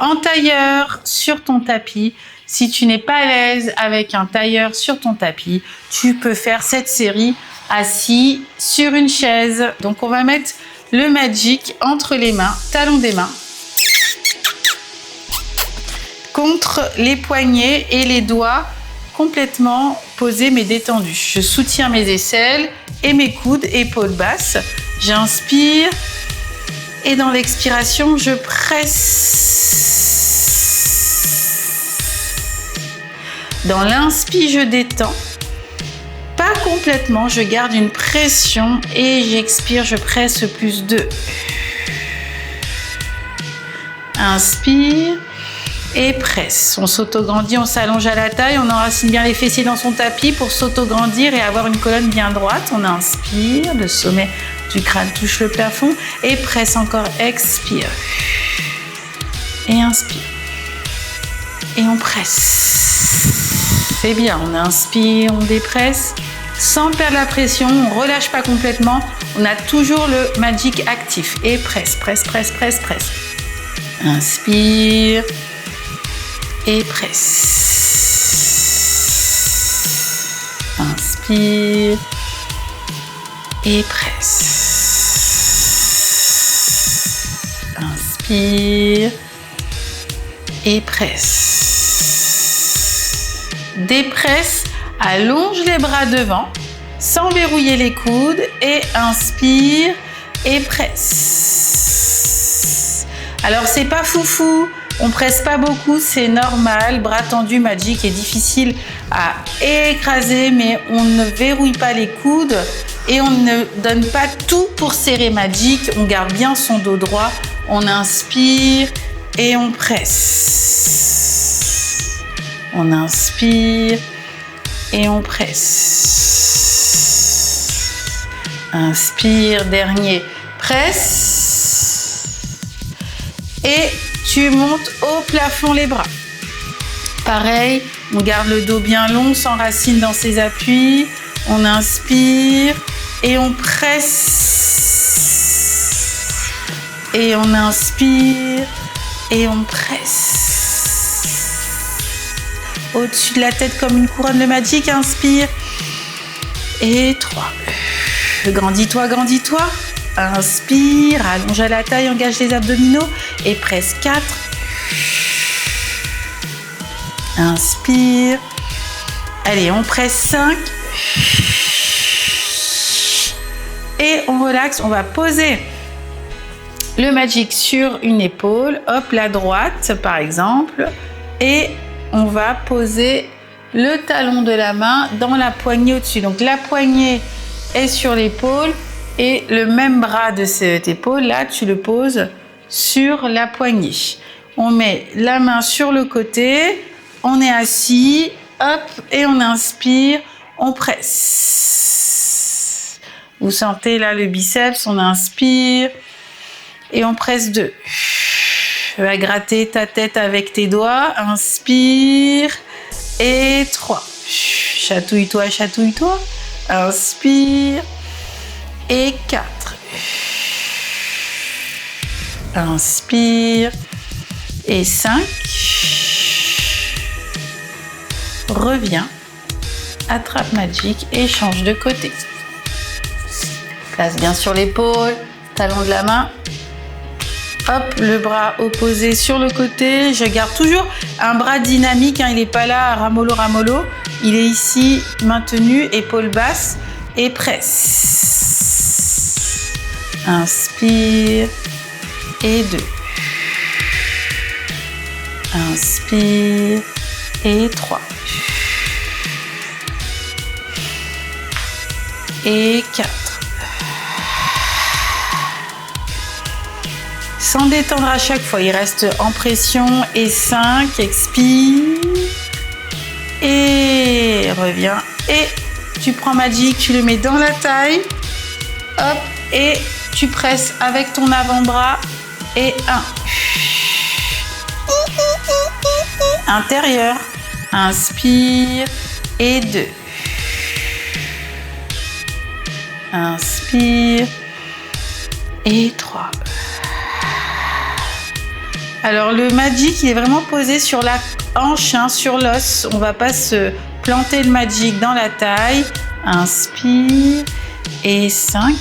en tailleur sur ton tapis. Si tu n'es pas à l'aise avec un tailleur sur ton tapis, tu peux faire cette série assis sur une chaise. Donc on va mettre le Magic entre les mains, talons des mains, contre les poignets et les doigts complètement posés mais détendus. Je soutiens mes aisselles et mes coudes, épaules basses. J'inspire et dans l'expiration, je presse. Dans l'inspire, je détends. Pas complètement, je garde une pression et j'expire, je presse plus 2. Inspire. Et presse. On s'autograndit, on s'allonge à la taille, on enracine bien les fessiers dans son tapis pour s'autograndir et avoir une colonne bien droite. On inspire, le sommet du crâne touche le plafond et presse encore, expire. Et inspire. Et on presse. C'est bien, on inspire, on dépresse. Sans perdre la pression, on ne relâche pas complètement. On a toujours le Magic actif. Et presse, presse, presse, presse, presse. Inspire. Et presse. Inspire. Et presse. Inspire. Et presse. Dépresse, allonge les bras devant, sans verrouiller les coudes. Et inspire. Et presse. Alors c'est pas foufou. On presse pas beaucoup, c'est normal. Bras tendus, Magic est difficile à écraser, mais on ne verrouille pas les coudes et on ne donne pas tout pour serrer Magic. On garde bien son dos droit. On inspire et on presse. On inspire et on presse. Inspire, dernier, presse. Et tu montes au plafond les bras. Pareil, on garde le dos bien long, s'enracine dans ses appuis. On inspire et on presse. Et on inspire et on presse. Au-dessus de la tête comme une couronne de Magic, inspire. Et 3. Grandis-toi, grandis-toi. Inspire, allonge à la taille, engage les abdominaux et presse 4. Inspire. Allez, on presse 5. Et on relaxe, on va poser le Magic sur une épaule. Hop, la droite par exemple. Et on va poser le talon de la main dans la poignée au-dessus. Donc la poignée est sur l'épaule. Et le même bras de cette épaule-là, tu le poses sur la poignée. On met la main sur le côté, on est assis, hop, et on inspire, on presse. Vous sentez là le biceps, on inspire et on presse 2. Tu vas gratter ta tête avec tes doigts, inspire et 3. Chatouille-toi, chatouille-toi, inspire. Et 4. Inspire. Et 5. Reviens. Attrape Magic et change de côté. Place bien sur l'épaule. Talon de la main. Hop, le bras opposé sur le côté. Je garde toujours un bras dynamique. Il n'est pas là, ramollo, ramollo. Il est ici, maintenu, épaule basse. Et presse. Inspire et 2. Inspire et 3. Et 4. Sans détendre à chaque fois, il reste en pression. Et 5, expire. Et reviens. Et tu prends Magic, tu le mets dans la taille. Hop, et tu presses avec ton avant-bras. Et 1. Intérieur. Inspire. Et 2. Inspire. Et 3. Alors le Magic, il est vraiment posé sur la hanche, hein, sur l'os. On va pas se planter le Magic dans la taille. Inspire et 5.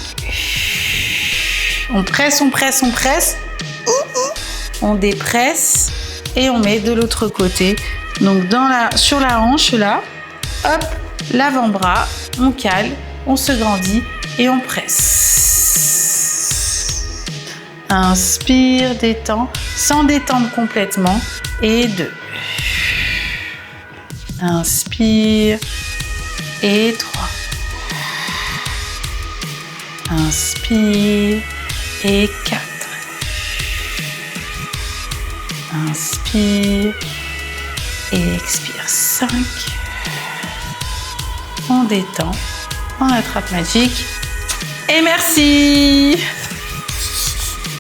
On presse, on presse, on presse. On dépresse et on met de l'autre côté. Donc sur la hanche là, hop, l'avant-bras, on cale, on se grandit et on presse. Inspire, détends, sans détendre complètement. Et 2. Inspire et 3. Inspire et 4. Inspire et expire 5. On détend, on attrape Magic et merci.